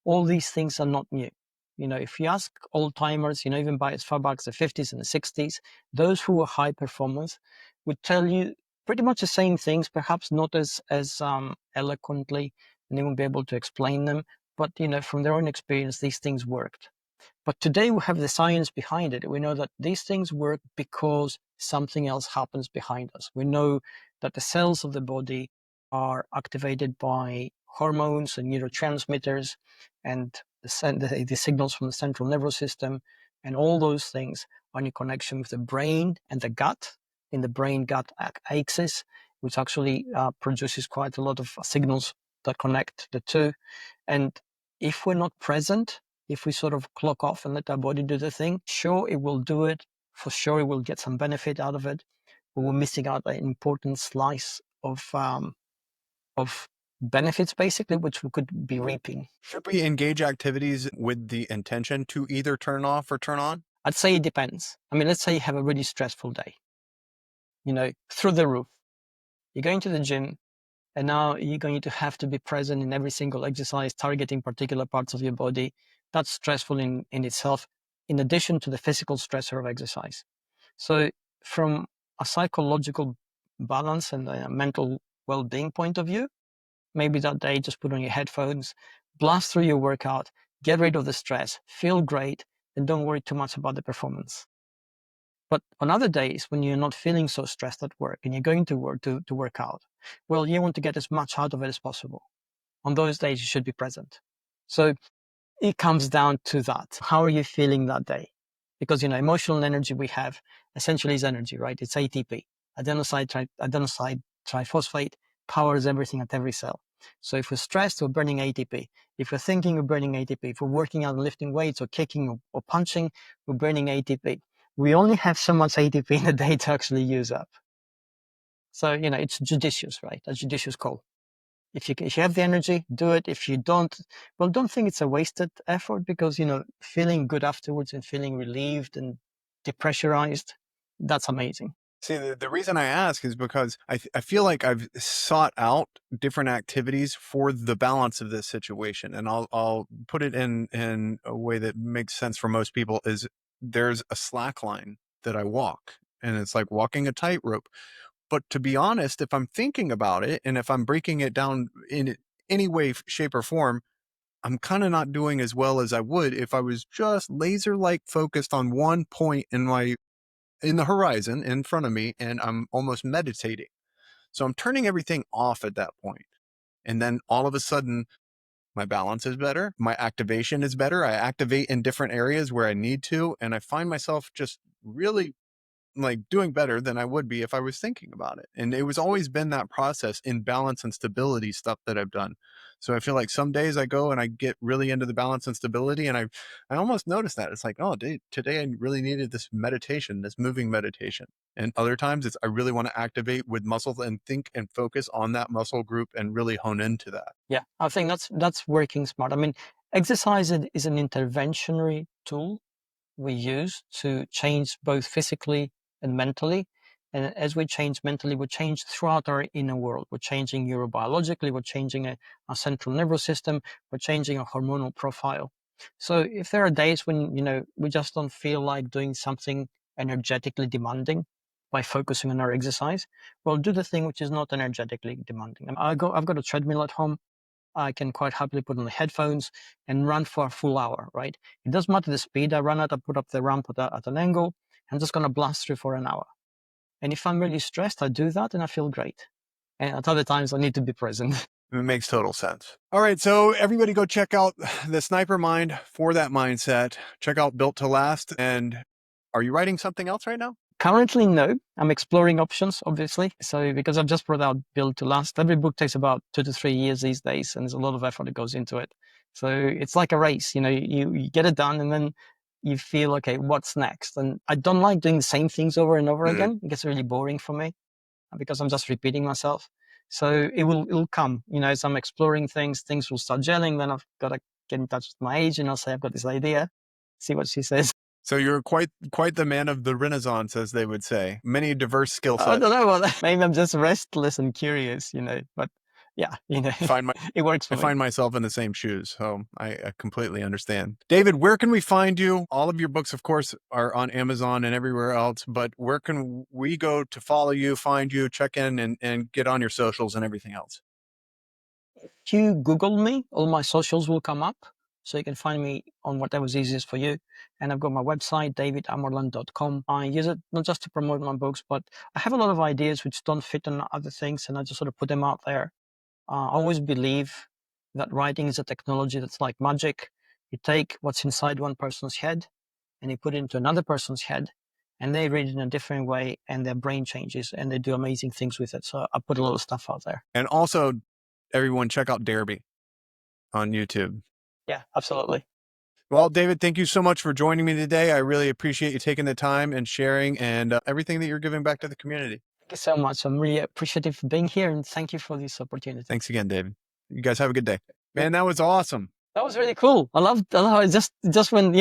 all these things are not new. If you ask old timers, even by as far back as the 50s and the 60s, those who were high performers would tell you pretty much the same things, perhaps not as eloquently, and they won't be able to explain them. But from their own experience, these things worked. But today we have the science behind it. We know that these things work because something else happens behind us. We know that the cells of the body are activated by hormones and neurotransmitters and the signals from the central nervous system. And all those things are in connection with the brain and the gut, in the brain-gut axis, which actually produces quite a lot of signals that connect the two. And if we're not present, if we sort of clock off and let our body do the thing, sure, it will do it. For sure, it will get some benefit out of it. But we're missing out an important slice of benefits, basically, which we could be reaping.
Should we engage activities with the intention to either turn off or turn on?
I'd say it depends. I mean, let's say you have a really stressful day, through the roof. You're going to the gym, and now you're going to have to be present in every single exercise, targeting particular parts of your body. That's stressful in itself, in addition to the physical stressor of exercise. So from a psychological balance and a mental well-being point of view, maybe that day just put on your headphones, blast through your workout, get rid of the stress, feel great, and don't worry too much about the performance. But on other days when you're not feeling so stressed at work and you're going to work to work out, well, you want to get as much out of it as possible. On those days, you should be present. So it comes down to that. How are you feeling that day? Because, emotional energy we have essentially is energy, right? It's ATP. Adenoside triphosphate powers everything at every cell. So if we're stressed, we're burning ATP. If we're thinking, we're burning ATP. If we're working out and lifting weights or kicking or punching, we're burning ATP. We only have so much ATP in a day to actually use up. So, it's judicious, right? A judicious call. If you have the energy, do it. If you don't, well, don't think it's a wasted effort, because, feeling good afterwards and feeling relieved and depressurized, that's amazing.
See, the reason I ask is because I feel like I've sought out different activities for the balance of this situation. And I'll put it in a way that makes sense for most people. Is there's a slack line that I walk, and it's like walking a tightrope. But to be honest, if I'm thinking about it and if I'm breaking it down in any way, shape, or form, I'm kind of not doing as well as I would if I was just laser like focused on one point in the horizon in front of me, and I'm almost meditating. So I'm turning everything off at that point. And then all of a sudden, my balance is better. My activation is better. I activate in different areas where I need to. And I find myself just really like doing better than I would be if I was thinking about it. And it was always been that process in balance and stability stuff that I've done. So I feel like some days I go and I get really into the balance and stability, and I almost notice that it's like, oh, dude, today I really needed this meditation, this moving meditation. And other times it's I really want to activate with muscles and think and focus on that muscle group and really hone into that.
Yeah, I think that's working smart. I mean, exercise is an interventionary tool we use to change both physically and mentally. And as we change mentally, we change throughout our inner world. We're changing neurobiologically, we're changing our central nervous system, we're changing our hormonal profile. So if there are days when, we just don't feel like doing something energetically demanding by focusing on our exercise, well, do the thing which is not energetically demanding. I've got a treadmill at home. I can quite happily put on the headphones and run for a full hour, right? It doesn't matter the speed I run at. I put up the ramp at an angle. I'm just going to blast through for an hour. And if I'm really stressed, I do that and I feel great. And at other times, I need to be present.
It makes total sense. All right. So everybody go check out the Sniper Mind for that mindset. Check out Built to Last. And are you writing something else right now?
Currently, no. I'm exploring options, obviously. So because I've just brought out Built to Last, every book takes about 2 to 3 years these days, and there's a lot of effort that goes into it. So it's like a race, you get it done and then you feel, okay, what's next? And I don't like doing the same things over and over again. It gets really boring for me because I'm just repeating myself. So it'll come, as I'm exploring things will start gelling. Then I've got to get in touch with my agent. I'll say, I've got this idea, see what she says.
So you're quite the man of the Renaissance, as they would say. Many diverse skill
I
sets.
don't know. Well, maybe I'm just restless and curious, but yeah, it works for
I
me.
find myself in the same shoes, so I completely understand. David, where can we find you? All of your books, of course, are on Amazon and everywhere else, but where can we go to follow you, find you, check in, and get on your socials and everything else?
If you Google me, all my socials will come up. So you can find me on whatever's easiest for you. And I've got my website, davidamerland.com. I use it not just to promote my books, but I have a lot of ideas which don't fit on other things, and I just sort of put them out there. I always believe that writing is a technology that's like magic. You take what's inside one person's head and you put it into another person's head, and they read it in a different way, and their brain changes and they do amazing things with it. So I put a lot of stuff out there.
And also, everyone, check out DareBee on YouTube.
Yeah, absolutely.
Well, David, thank you so much for joining me today. I really appreciate you taking the time and sharing and everything that you're giving back to the community.
Thank you so much. I'm really appreciative for being here, and thank you for this opportunity.
Thanks again, David. You guys have a good day. Man, that was awesome.
That was really cool. I love it. Just when,